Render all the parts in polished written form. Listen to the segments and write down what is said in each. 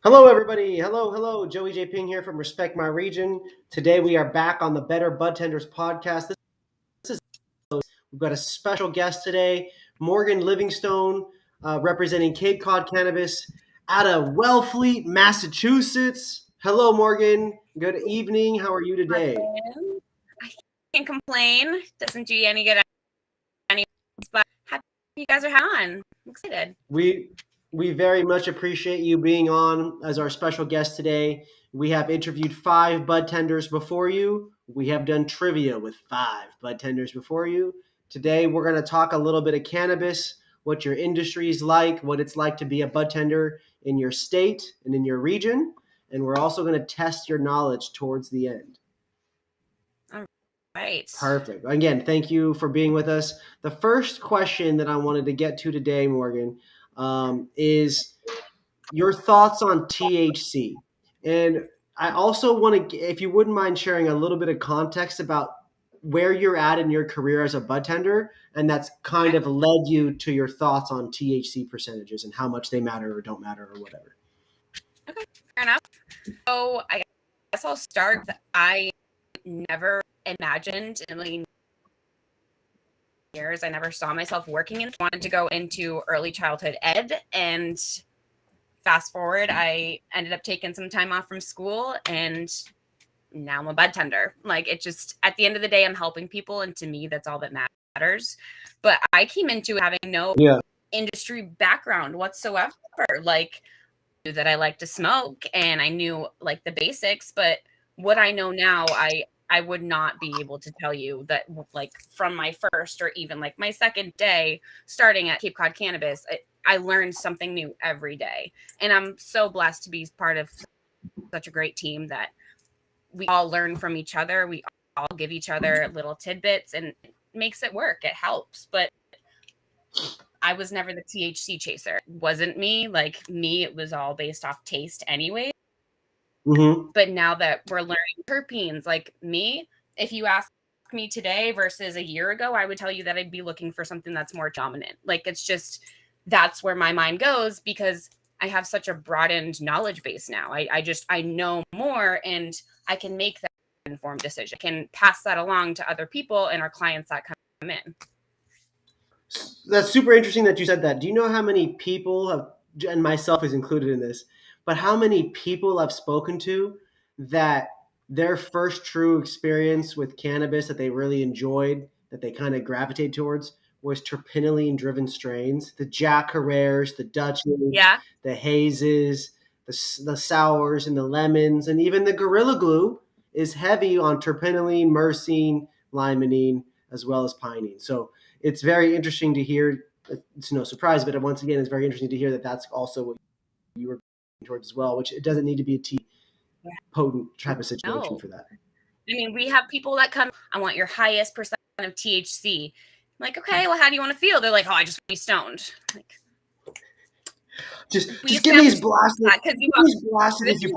Hello, everybody. Hello. Joey J. Ping here from Respect My Region. Today we are back on the Better Budtenders Podcast. We've got a special guest today, Morgan Livingstone, representing Cape Cod Cannabis out of Wellfleet, Massachusetts. Hello, Morgan. Good evening. How are you today? I can't complain. Doesn't do you any good, but happy you guys are on. I'm excited. We very much appreciate you being on as our special guest today. We have interviewed 5 bud tenders before you. We have done trivia with 5 bud tenders before you. Today, we're going to talk a little bit of cannabis, what your industry is like, what it's like to be a bud tender in your state and in your region. And we're also going to test your knowledge towards the end. All right. Perfect. Again, thank you for being with us. The first question that I wanted to get to today, Morgan, is your thoughts on THC. And I also want to, if you wouldn't mind sharing a little bit of context about where you're at in your career as a bud tender, and that's kind of led you to your thoughts on THC percentages and how much they matter or don't matter or whatever. Okay, fair enough. So I guess I'll start. I never imagined in a million years, I never saw myself working in. Wanted to go into early childhood ed, and fast forward, I ended up taking some time off from school, and now I'm a bud tender. Like, it just, at the end of the day, I'm helping people, and to me, that's all that matters. But I came into it having no industry background whatsoever. Like, I knew that I like to smoke, and I knew like the basics, but what I know now, I would not be able to tell you that, like, from my first or even like my second day starting at Cape Cod Cannabis, I learned something new every day. And I'm so blessed to be part of such a great team that we all learn from each other. We all give each other little tidbits, and it makes it work. It helps. But I was never the THC chaser. It wasn't me. Like, me, it was all based off taste anyway. Mm-hmm. But now that we're learning terpenes, like me, if you ask me today versus a year ago, I would tell you that I'd be looking for something that's more dominant. Like, it's just, that's where my mind goes because I have such a broadened knowledge base now. I know more, and I can make that informed decision. I can pass that along to other people and our clients that come in. That's super interesting that you said that. Do you know how many people have, and myself is included in this, but how many people I've spoken to that their first true experience with cannabis that they really enjoyed, that they kind of gravitate towards, was terpinolene driven strains, the Jack Herrers, the Dutches, the hazes, the sours and the lemons, and even the Gorilla Glue is heavy on terpinolene, myrcene, limonene, as well as pinene. So it's very interesting to hear. It's no surprise, but once again, it's very interesting to hear that that's also what you were towards as well, which it doesn't need to be a potent type of situation for that. I mean, we have people that come, I want your highest percent of THC. I'm like, okay, well, how do you want to feel? They're like, oh, I just want to be stoned. Like, just give me these blasted. Because you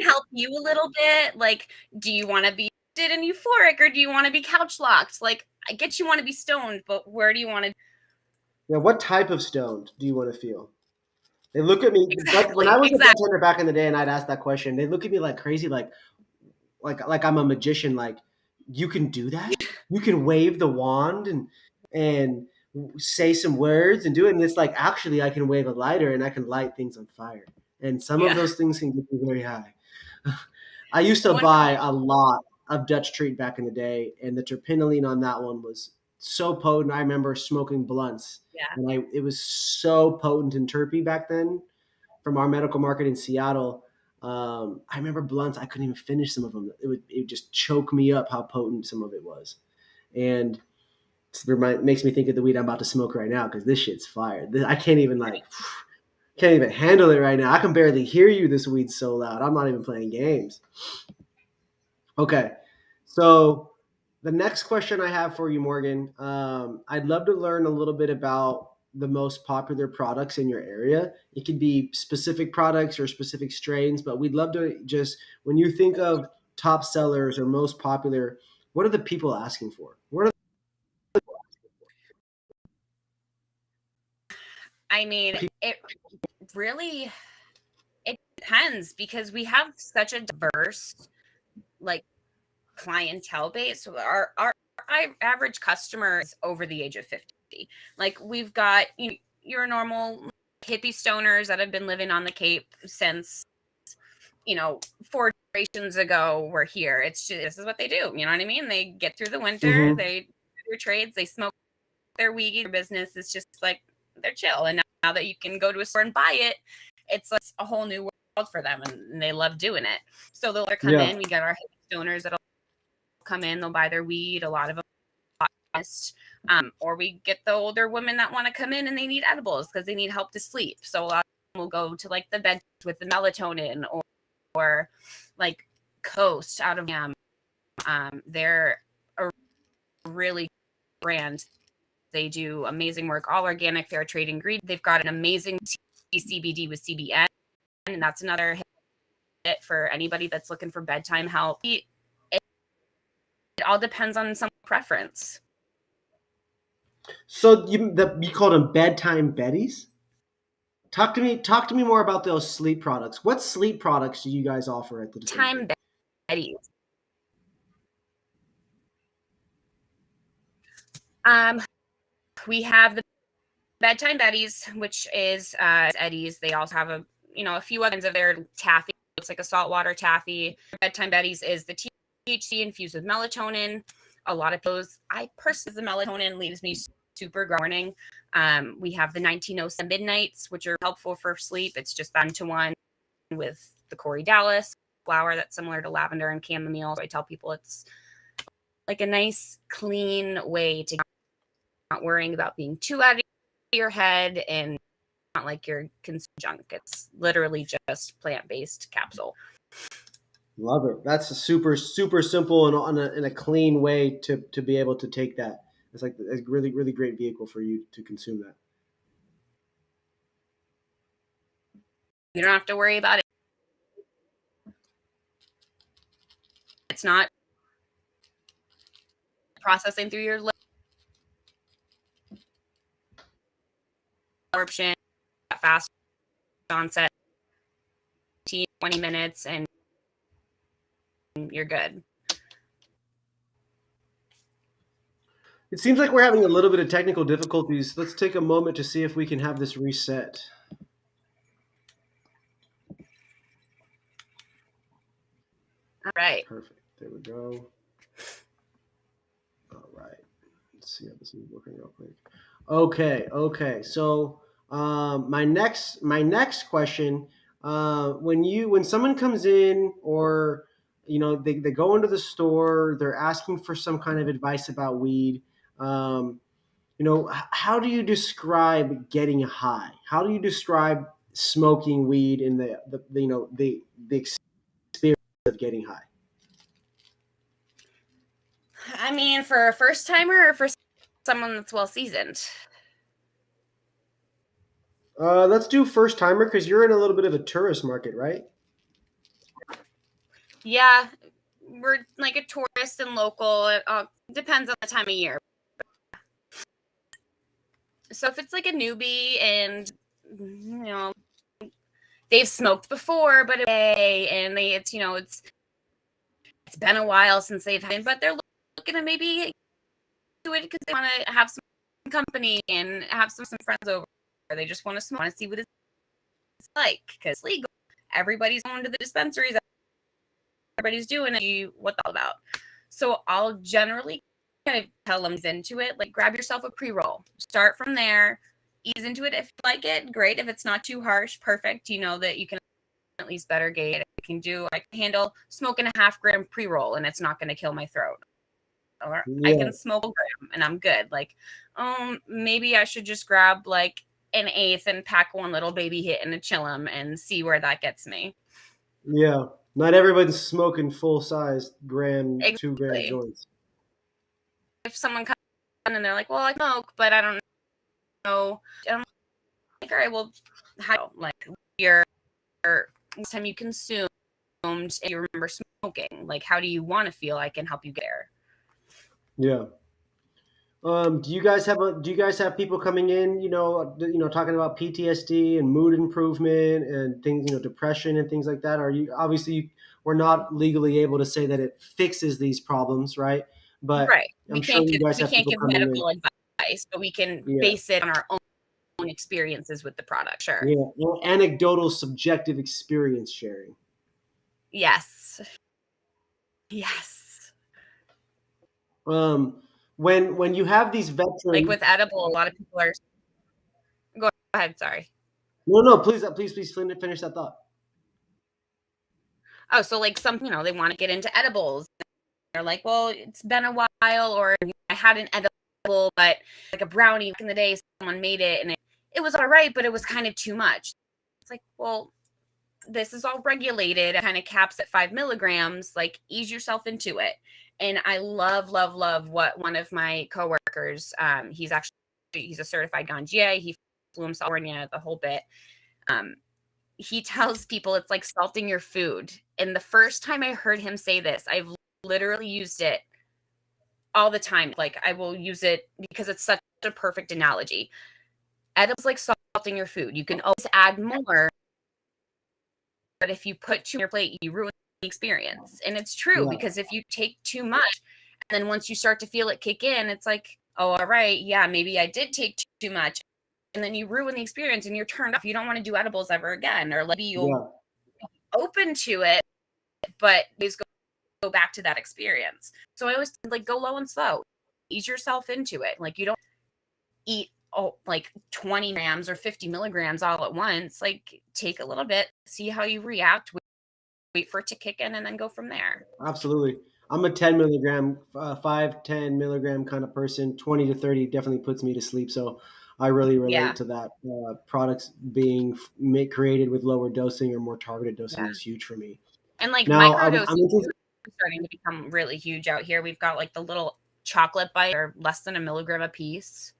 help you a little bit. Like, do you want to be and euphoric, or do you want to be couch locked? Like, I get you want to be stoned, but where do you want to? Yeah, what type of stoned do you want to feel? They look at me when I was a bartender back in the day, and I'd ask that question. They look at me like crazy, like I'm a magician. Like, you can do that? You can wave the wand and say some words and do it. And it's like, actually, I can wave a lighter and I can light things on fire. And some of those things can get me very high. I used to buy a lot of Dutch Treat back in the day, and the terpinolene on that one was so potent. I remember smoking blunts, and it was so potent and terpy back then from our medical market in Seattle. I remember blunts, I couldn't even finish some of them. It would just choke me up how potent some of it was. And it makes me think of the weed I'm about to smoke right now, because this shit's fire. I can't even handle it right now. I can barely hear you. This weed's so loud. I'm not even playing games. Okay, so the next question I have for you, Morgan, I'd love to learn a little bit about the most popular products in your area. It could be specific products or specific strains, but we'd love to just, when you think of top sellers or most popular, what are the people asking for? I mean, it really, it depends, because we have such a diverse like clientele base. So our average customer is over the age of 50. Like we've got your normal hippie stoners that have been living on the Cape since 4 generations ago were here. It's just, this is what they do. You know what I mean? They get through the winter, they do their trades, they smoke their weed. Their business is just like they're chill. And now that you can go to a store and buy it, it's like a whole new world for them, and they love doing it. So they'll come in. We got our hippie stoners that'll come in, they'll buy their weed. A lot of them or we get the older women that want to come in and they need edibles because they need help to sleep. So a lot of them will go to like the bed with the melatonin or like Coast out of they're a really brand. They do amazing work, all organic, fair trade ingredients. They've got an amazing CBD with CBN, and that's another hit for anybody that's looking for bedtime help. It all depends on some preference. So you call them bedtime Betties? Talk to me more about those sleep products. What sleep products do you guys offer at the dispensary? Time Betties. We have the bedtime Betties, which is Eddie's. They also have a few others of their taffy. Looks like a saltwater taffy. Bedtime Betties is the THC infused with melatonin. A lot of those, I personally, the melatonin leaves me super morning. We have the 1907 Midnights, which are helpful for sleep. It's just 1-to-1 with the Corey Dallas flower that's similar to lavender and chamomile. So I tell people it's like a nice, clean way to not worrying about being too out of your head and not like you're consuming junk. It's literally just plant-based capsule. Love it. That's a super, super simple and a clean way to be able to take that. It's like a really, really great vehicle for you to consume that. You don't have to worry about it. It's not processing through your absorption, fast onset, 20 minutes, and you're good. It seems like we're having a little bit of technical difficulties. Let's take a moment to see if we can have this reset. All right. Perfect. There we go. All right. Let's see how this is working real quick. Okay. So my next question, when someone comes in or they go into the store, they're asking for some kind of advice about weed. How do you describe getting high? How do you describe smoking weed in the experience of getting high? I mean, for a first timer or for someone that's well seasoned? Let's do first timer because you're in a little bit of a tourist market, right? Yeah, we're like a tourist and local. It depends on the time of year. So if it's like a newbie and they've smoked before, but it's been a while since they've had it, but they're looking to maybe do it because they want to have some company and have some friends over. Or they just want to smoke, want to see what it's like because it's legal. Everybody's going to the dispensaries. Everybody's doing it. What the hell about? So I'll generally kind of tell them into it. Like grab yourself a pre-roll. Start from there. Ease into it. If you like it, great. If it's not too harsh, perfect. You know that you can at least better gauge. I can handle smoking a 0.5 gram pre-roll and it's not going to kill my throat. Or I can smoke a gram and I'm good. Like, maybe I should just grab like an 1/8 and pack one little baby hit in a chillum and see where that gets me. Yeah. Not everybody's smoking full-size 2 gram joints. If someone comes in and they're like, well, I smoke, but I don't know. I'm like, all right, well, how, like, your last time you consumed and you remember smoking, like, how do you want to feel? I can help you get there. Yeah. Do you guys have people coming in, talking about PTSD and mood improvement and things, depression and things like that? Are you obviously we're not legally able to say that it fixes these problems, right? But Right. I'm sure you guys We have can't people give coming in. medical advice, but we can Yeah. base it on our own experiences with the product. Sure. Yeah. Well, anecdotal, subjective experience sharing. Yes. Yes. Um, when you have these Like veterans, with edible, a lot of people are. Go ahead. Sorry. no, please finish that thought. Oh, so like some, they want to get into edibles. They're like, well, it's been a while, or I had an edible, but like a brownie back in the day, someone made it and it was all right, but it was kind of too much. It's like, well, this is all regulated, kind of caps at 5 milligrams, like ease yourself into it. And I love, love, love what one of my coworkers, he's a certified ganjier. He flew himself to California, the whole bit. He tells people it's like salting your food. And the first time I heard him say this, I've literally used it all the time. Like I will use it because it's such a perfect analogy. Edibles like salting your food. You can always add more, but if you put too much on your plate, you ruin the experience. And it's true Yeah. because if you take too much, and then once you start to feel it kick in, it's like, oh, all right, yeah, maybe I did take too much. And then you ruin the experience and you're turned off. You don't want to do edibles ever again, or maybe you'll Yeah. open to it, but please go back to that experience. So I always like go low and slow, ease yourself into it. Like you don't eat like 20 grams or 50 milligrams all at once. Like take a little bit, see how you react, wait for it to kick in, and then go from there. Absolutely. I'm a 10 milligram, 10 milligram kind of person. 20 to 30 definitely puts me to sleep. So I really relate Yeah. to that. Products being created with lower dosing or more targeted dosing Yeah. is huge for me. And like Now, microdosing I'm is interested. starting to become really huge out here. We've got like the little chocolate bite or less than a milligram a piece.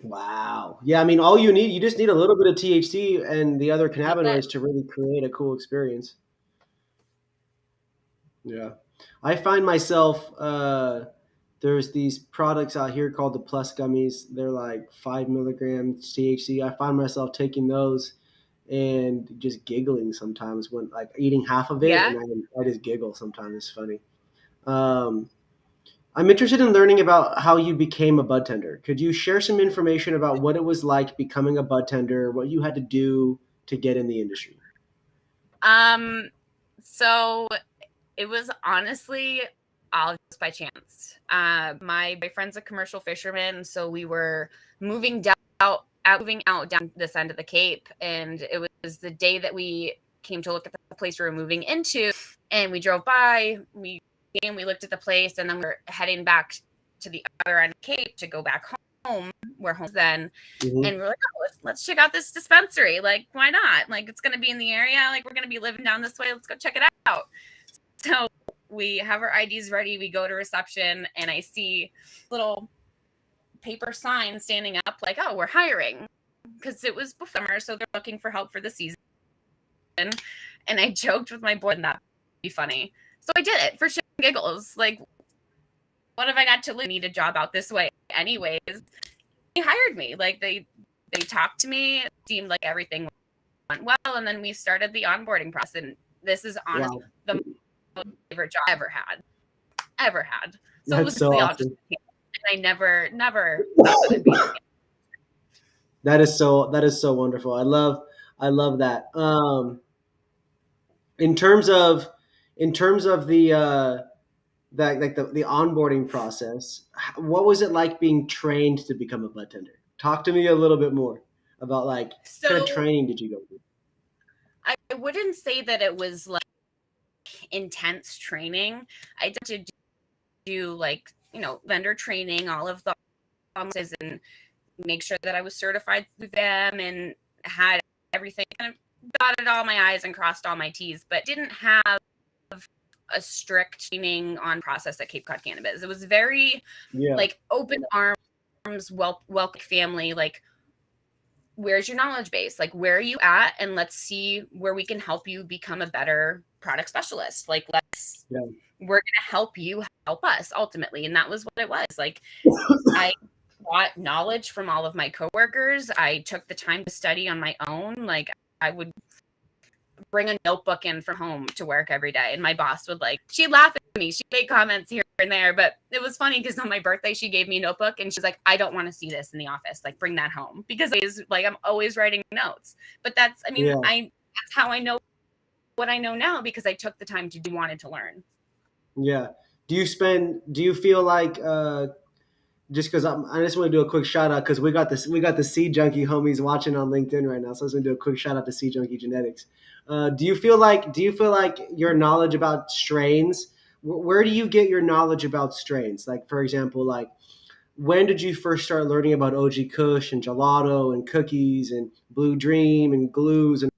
Wow. Yeah, I mean, all you just need a little bit of THC and the other That's it. cannabinoids to really create a cool experience. Yeah. I find myself, there's these products out here called the Plus gummies. They're like 5 milligrams THC. I find myself taking those and just giggling sometimes when like eating half of it, Yeah. and I just giggle sometimes. It's funny. Um, I'm interested in learning about how you became a bud tender. Could you share some information about what it was like becoming a bud tender, what you had to do to get in the industry? So it was honestly all just by chance. My boyfriend's a commercial fisherman, so we were moving moving out down this end of the Cape, and it was the day that we came to look at the place we were moving into, and we drove by, we looked at the place, and then we were heading back to the other end of the Cape to go back home, where home then. Mm-hmm. And we're like, oh, let's check out this dispensary. Like, why not? Like, it's gonna be in the area. Like, we're gonna be living down this way. Let's go check it out. So we have our IDs ready. We go to reception, and I see little paper sign standing up, like, oh, we're hiring, because it was before summer, so they're looking for help for the season. And I joked with my boyfriend that'd be funny. So I did it for shit and giggles. Like, what have I got to lose? I need a job out this way, anyways. They hired me. Like they talked to me. It seemed like everything went well, and then we started the onboarding process. And this is honestly the most favorite job I ever had. So That's it was so all awesome. just, and I never thought I'd be. That is so wonderful. I love that. In terms of the that like the onboarding process, what was it like being trained to become a bud tender? Talk to me a little bit more about like what kind of So training did you go through? I wouldn't say that it was like intense training. I did to do like vendor training, all of the and make sure that I was certified through them and had everything kind of dotted all my I's and crossed all my T's, but didn't have a strict training on process at Cape Cod Cannabis. It was very like open arms, welcome family. Like where's your knowledge base? Like, where are you at? And let's see where we can help you become a better product specialist. Like, we're going to help you help us ultimately. And that was what it was. Like, I got knowledge from all of my coworkers. I took the time to study on my own. Like, I would bring a notebook in from home to work every day. And my boss would she'd laugh at me. She'd make comments here and there, but it was funny because on my birthday, she gave me a notebook and she's like, I don't want to see this in the office. Like, bring that home, because I'm always writing notes. But that's how I know what I know now, because I took the time to wanted to learn. Yeah. Do you feel like, just because I just want to do a quick shout out, because we got the Seed Junkie homies watching on LinkedIn right now. So I just want to do a quick shout out to Seed Junkie Genetics. Do you feel like your knowledge about strains, where do you get your knowledge about strains? Like, for example, like, when did you first start learning about OG Kush and gelato and cookies and Blue Dream and glues, and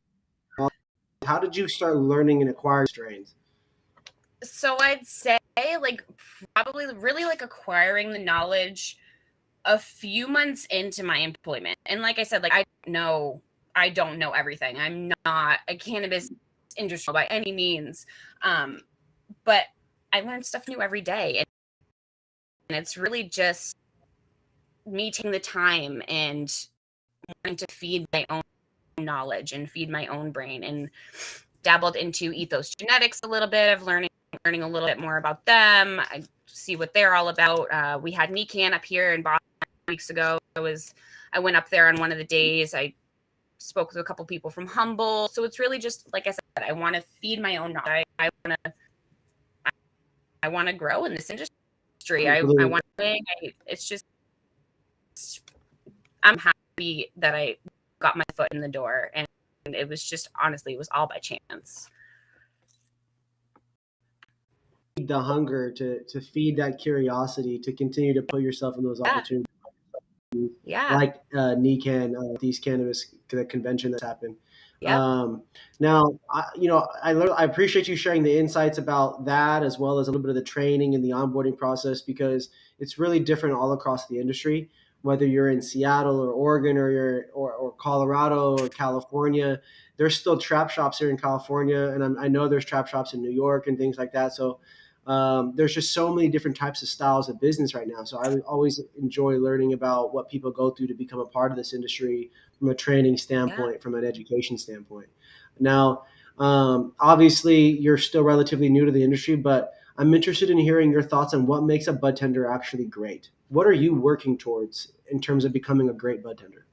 how did you start learning and acquiring strains? So I'd say probably really acquiring the knowledge a few months into my employment. And like I said, I don't know everything. I'm not a cannabis industry by any means. But I learn stuff new every day. And it's really just me taking the time and wanting to feed my own knowledge and feed my own brain, and dabbled into Ethos Genetics a little bit of learning a little bit more about them. I see what they're all about. We had NECAN up here in Boston weeks ago. I went up there on one of the days. I spoke with a couple people from Humble. So it's really just, like I said, I want to feed my own knowledge. I want to grow in this industry. I want to. It's just, I'm happy that I got my foot in the door, and it was just, honestly, it was all by chance. The hunger to feed that curiosity, to continue to put yourself in those opportunities. Yeah. Like NECAN, these cannabis convention that's happened. Yeah. Now, I appreciate you sharing the insights about that, as well as a little bit of the training and the onboarding process, because it's really different all across the industry. Whether you're in Seattle or Oregon or Colorado or California, there's still trap shops here in California, and I know there's trap shops in New York and things like that. So there's just so many different types of styles of business right now. So I always enjoy learning about what people go through to become a part of this industry, from a training standpoint, from an education standpoint. Now, obviously, you're still relatively new to the industry, but I'm interested in hearing your thoughts on what makes a bud tender actually great. What are you working towards in terms of becoming a great bud tender?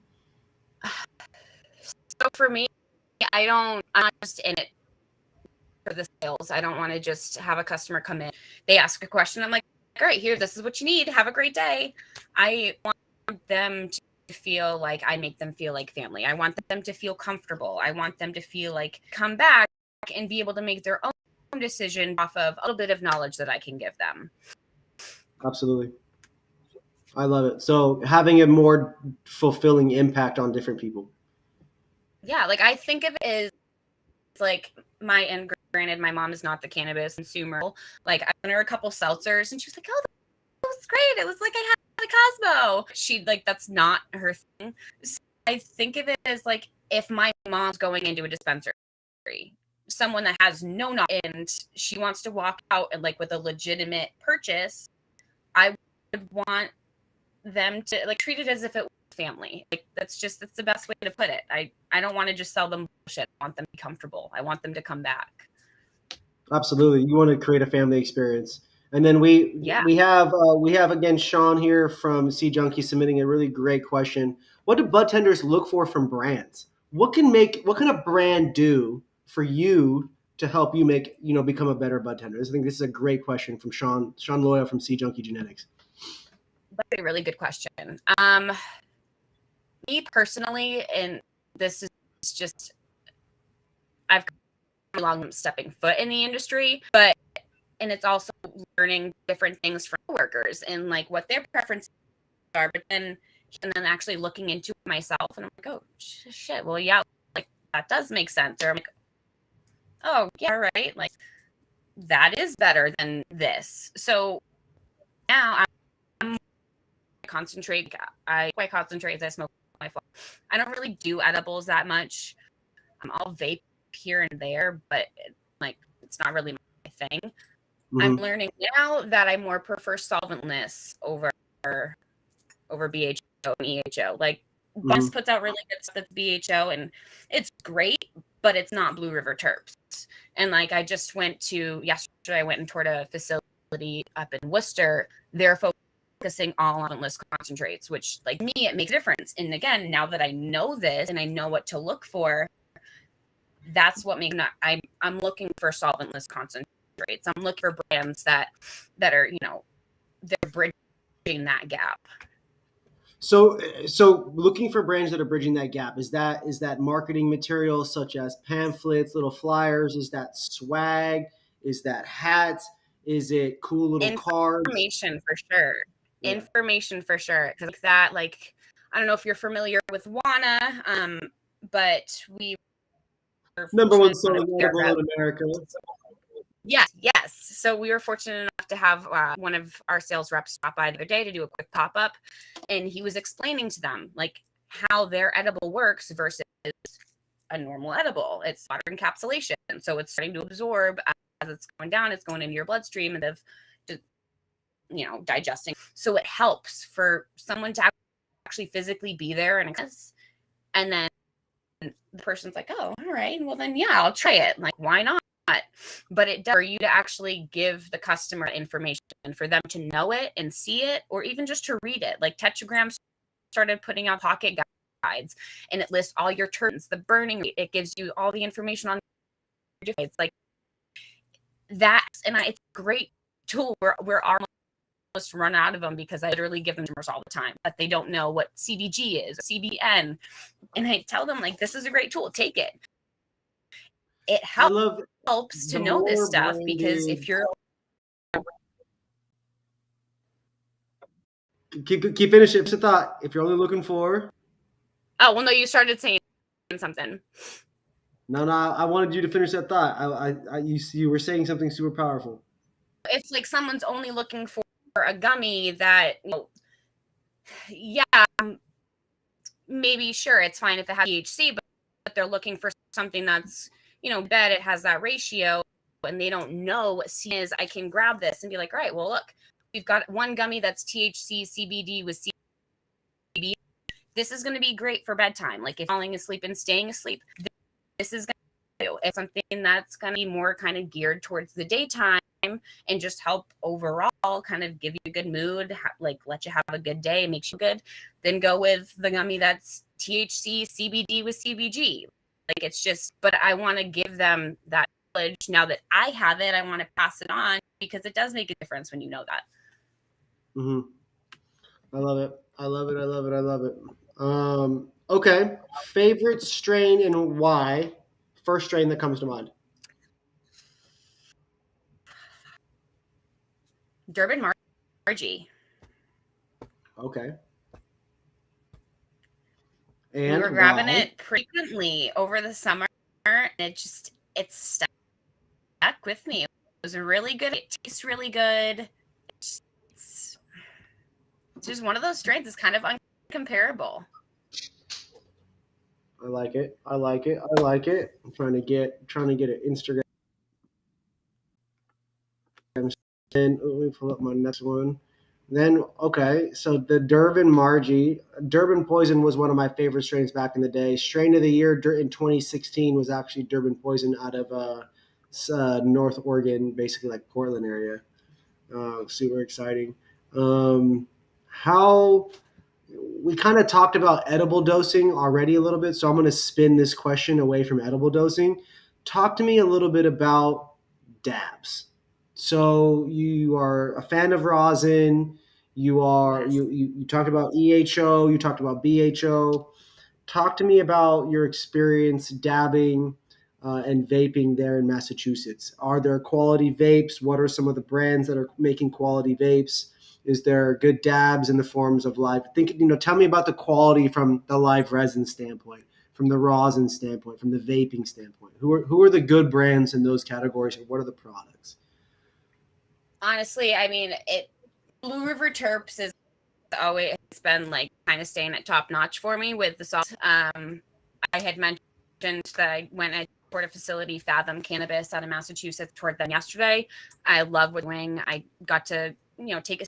So for me, I'm not just in it for the sales. I don't want to just have a customer come in, they ask a question, I'm like, all right, here, this is what you need. Have a great day. I want them to feel like I make them feel like family. I want them to feel comfortable. I want them to feel like come back and be able to make their own decision off of a little bit of knowledge that I can give them. Absolutely. I love it. So having a more fulfilling impact on different people. Yeah, I think of it as and granted, my mom is not the cannabis consumer. I sent her a couple seltzers and she was like, oh, that was great. It was like I had a Cosmo. She that's not her thing. So I think of it as if my mom's going into a dispensary, someone that has no knowledge and she wants to walk out and with a legitimate purchase, I would want them to treat it as if it was family. That's the best way to put it. I don't want to just sell them bullshit. I want them to be comfortable. I want them to come back. Absolutely. You want to create a family experience. And then we have again Sean here from Seed Junkie submitting a really great question. What do bud tenders look for from brands? What can a brand do for you to help you become a better bud tender? I think this is a great question from Sean Loya from Seed Junkie Genetics. That's a really good question. Me personally, and this is just, I've come along stepping foot in the industry, and it's also learning different things from workers and what their preferences are, but then actually looking into it myself, and I'm like, oh shit, well, yeah, that does make sense. Or I'm like, oh yeah, right, that is better than this. So now I concentrate as I smoke my fault. I don't really do edibles that much. I'll vape here and there, but like it's not really my thing. Mm-hmm. I'm learning now that I more prefer solventless over BHO and EHO. Like Bus puts out really good stuff that's BHO and it's great, but it's not Blue River terps. And like I just yesterday I went and toured a facility up in Worcester. They're focusing all on solventless concentrates, which like me, it makes a difference. And again, now that I know this and I know what to look for, that's what makes I'm looking for solventless concentrates. I'm looking for brands that are, they're bridging that gap. So looking for brands that are bridging that gap, is that marketing material such as pamphlets, little flyers? Is that swag? Is that hats? Is it cool little cards? Information for sure. Yeah. Information for sure. Because that, like, I don't know if you're familiar with WANA, but we number one selling edible in America. Yes. So we were fortunate enough to have one of our sales reps stop by the other day to do a quick pop-up, and he was explaining to them like how their edible works versus a normal edible. It's water encapsulation, so it's starting to absorb as it's going down. It's going into your bloodstream and of digesting. So it helps for someone to actually physically be there and then the person's like, oh, all right, well then yeah, I'll try it. Like, why not? But it does for you to actually give the customer information and for them to know it and see it, or even just to read it. Like Tetragram started putting out pocket guides, and it lists all your terms, the burning rate. It gives you all the information on your device. Like that, and it's a great tool. We're almost run out of them because I literally give them numbers all the time, but they don't know what CBG is, CBN, and I tell them like, this is a great tool. Take it. It helps to know this stuff because if you're keep finishing the thought. If you're only looking for you started saying something. No, I wanted you to finish that thought. You were saying something super powerful. If like someone's only looking for a gummy that maybe sure it's fine if it has THC, but they're looking for something that's bet it has that ratio and they don't know what C is, I can grab this and be like, all right, well, look, we've got one gummy that's THC, CBD with CBD. This is going to be great for bedtime. Like if falling asleep and staying asleep, this is going to do. It's something that's going to be more kind of geared towards the daytime and just help overall kind of give you a good mood, like let you have a good day, makes you good. Then go with the gummy that's THC, CBD with CBG. Like it's just, but I want to give them that knowledge. Now that I have it, I want to pass it on because it does make a difference when you know that. I love it. Okay. Favorite strain and why? First strain that comes to mind. Durban Margie. Okay. And we were grabbing it frequently over the summer, and it stuck with me. It was really good. It tastes really good. It's just one of those strains. It's kind of uncomparable. I like it. I'm trying to get an Instagram. And let me pull up my next one. Then, okay, so the Durban Margie. Durban Poison was one of my favorite strains back in the day. Strain of the year in 2016 was actually Durban Poison out of North Oregon, basically like Portland area. Super exciting. How we kind of talked about edible dosing already a little bit, so I'm going to spin this question away from edible dosing. Talk to me a little bit about dabs. So you are a fan of rosin. You talked about EHO. You talked about BHO. Talk to me about your experience dabbing and vaping there in Massachusetts. Are there quality vapes? What are some of the brands that are making quality vapes? Is there good dabs in the forms of live? Tell me about the quality from the live resin standpoint, from the rosin standpoint, from the vaping standpoint. Who are the good brands in those categories, and what are the products? Honestly, I mean, Blue River Terps is always been like kind of staying at top notch for me with the sauce. I had mentioned that I went and toured a facility, Fathom Cannabis, out of Massachusetts, toured them yesterday. I love what they're doing. I got to, take a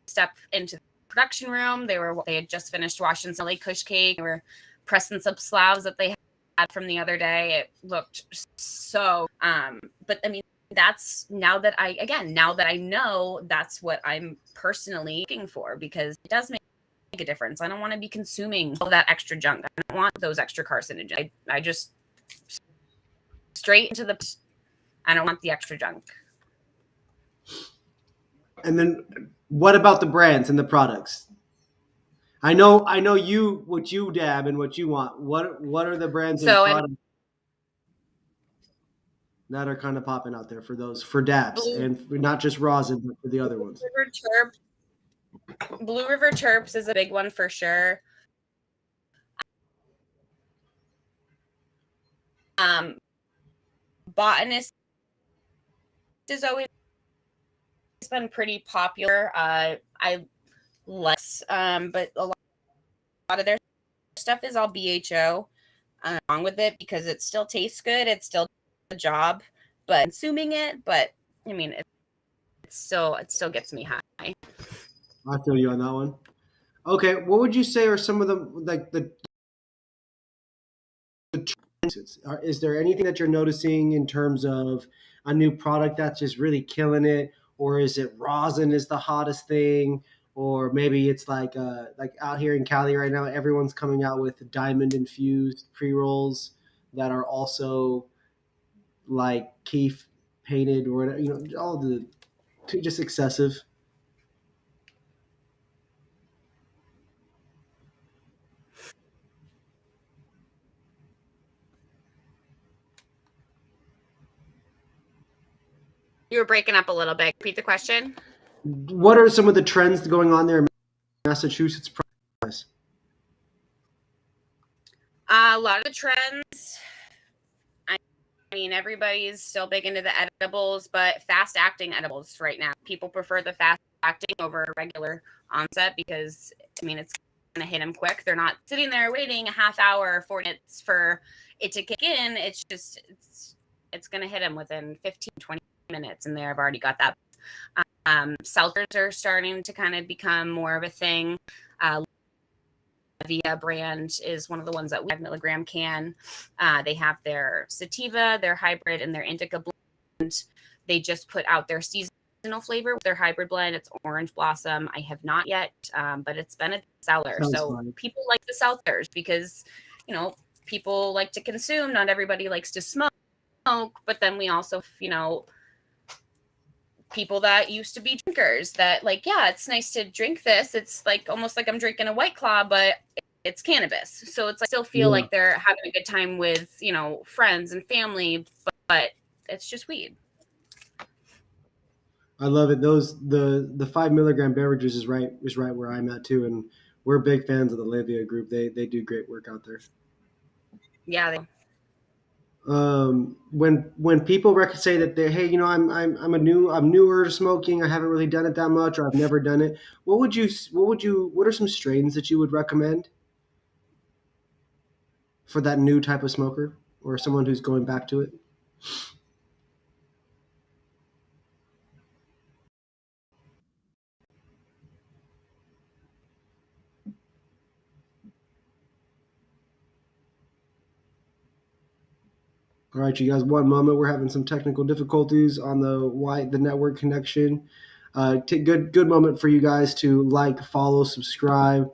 step into the production room. They had just finished washing some Kush cake. They were pressing some slabs that they had from the other day. It looked so, but I mean, that's now that I know that's what I'm personally looking for, because it does make a difference. I don't want to be consuming all that extra junk. I don't want those extra carcinogens. I just straight into I don't want the extra junk. And then what about the brands and the products? I know what you dab and what you want. What are the brands and products that are kind of popping out there for dabs and for not just rosin, but for the other ones? Blue River Terps is a big one for sure. Botanist has always been pretty popular. I less, but a lot of their stuff is all BHO along with it, because it still tastes good. It's still a job, but consuming it. But I mean, it still gets me high. I feel you on that one. Okay, what would you say are some of the trends? Is there anything that you're noticing in terms of a new product that's just really killing it, or is it rosin is the hottest thing, or maybe it's like out here in Cali right now, everyone's coming out with diamond infused pre-rolls that are also like keef painted or whatever, all the just excessive. You were breaking up a little bit. Repeat the question. What are some of the trends going on there in Massachusetts? A lot of the trends. I mean, everybody's still big into the edibles, but fast acting edibles right now. People prefer the fast acting over regular onset because, I mean, it's going to hit them quick. They're not sitting there waiting a half hour, 40 minutes for it to kick in. It's just, it's going to hit them within 15, 20 minutes, and they've already got that. Seltzers are starting to kind of become more of a thing. Via brand is one of the ones that we have, milligram can. They have their sativa, their hybrid, and their indica blend. They just put out their seasonal flavor with their hybrid blend. It's orange blossom. I have not yet, but it's been a seller. So people like the seltzers because, people like to consume. Not everybody likes to smoke, but then we also, people that used to be drinkers that like, yeah, it's nice to drink this. It's like almost like I'm drinking a White Claw, but it's cannabis. So it's I still feel like they're having a good time with, friends and family, but it's just weed. I love it. The 5 milligram beverages is right where I'm at too, and we're big fans of the Livia group. They do great work out there. Yeah. When people say that they're, hey, I'm newer to smoking, I haven't really done it that much, or I've never done it. What are some strains that you would recommend for that new type of smoker or someone who's going back to it? All right, you guys, one moment. We're having some technical difficulties on the network connection. Good moment for you guys to like, follow, subscribe,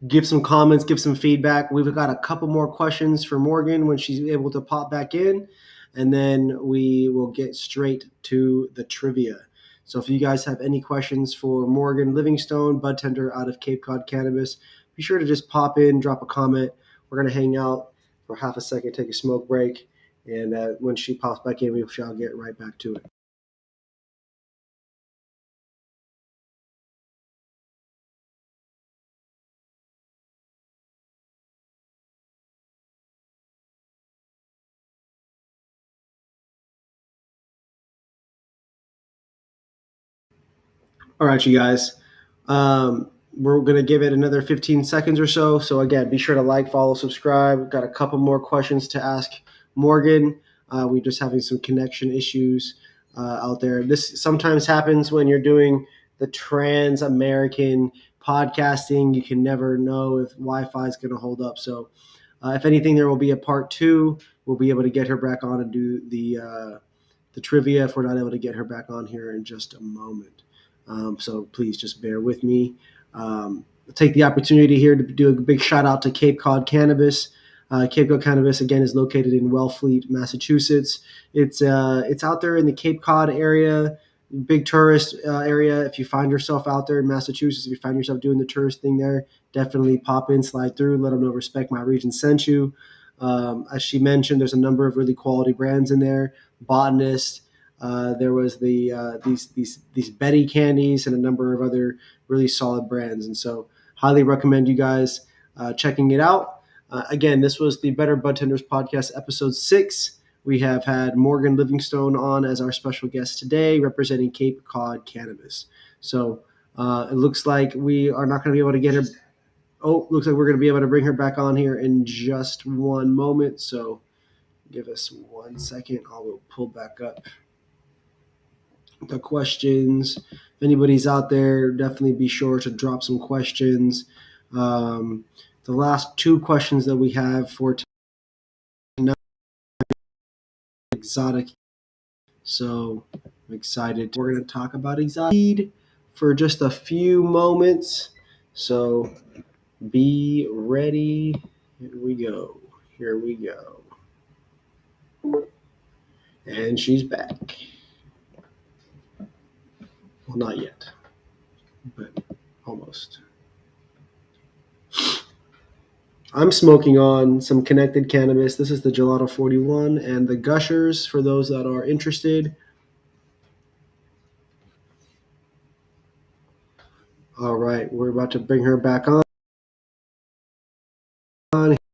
give some comments, give some feedback. We've got a couple more questions for Morgan when she's able to pop back in, and then we will get straight to the trivia. So if you guys have any questions for Morgan Livingstone, budtender out of Cape Cod Cannabis, be sure to just pop in, drop a comment. We're going to hang out for half a second, take a smoke break, and when she pops back in, we shall get right back to it. All right, you guys. We're going to give it another 15 seconds or so. So again, be sure to like, follow, subscribe. We've got a couple more questions to ask Morgan. We're just having some connection issues out there. This sometimes happens when you're doing the trans-American podcasting. You can never know if Wi-Fi is going to hold up. So if anything, there will be a part 2. We'll be able to get her back on and do the trivia if we're not able to get her back on here in just a moment. So please just bear with me. Take the opportunity here to do a big shout out to Cape Cod Cannabis. Cape Cod Cannabis, again, is located in Wellfleet, Massachusetts. It's out there in the Cape Cod area, big tourist area. If you find yourself out there in Massachusetts, if you find yourself doing the tourist thing there, definitely pop in, slide through, let them know Respect My Region sent you. As she mentioned, there's a number of really quality brands in there. Botanist, there was these Betty candies and a number of other really solid brands. And so highly recommend you guys checking it out. Again, this was the Better Budtenders Podcast, episode 6. We have had Morgan Livingstone on as our special guest today, representing Cape Cod Cannabis. So it looks like we are not going to be able to get her. Oh, looks like we're going to be able to bring her back on here in just one moment. So give us 1 second. I will pull back up the questions. If anybody's out there, definitely be sure to drop some questions. The last 2 questions that we have for tonight, exotic. So I'm excited. We're going to talk about exotic for just a few moments. So be ready. Here we go. And she's back. Well, not yet, but almost. I'm smoking on some connected cannabis. This is the Gelato 41 and the Gushers for those that are interested. All right, we're about to bring her back on.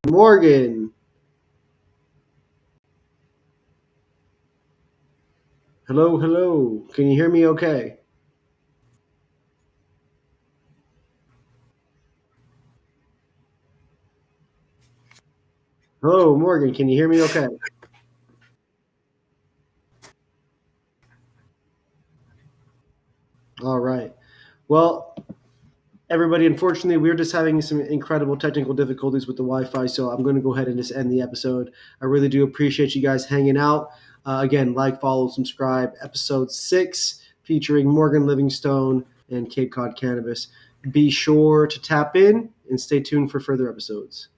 Morgan. Hello. Can you hear me okay? Hello, Morgan. Can you hear me okay? All right. Well, everybody, unfortunately, we're just having some incredible technical difficulties with the Wi-Fi, so I'm going to go ahead and just end the episode. I really do appreciate you guys hanging out. Again, like, follow, subscribe. Episode 6 featuring Morgan Livingstone and Cape Cod Cannabis. Be sure to tap in and stay tuned for further episodes.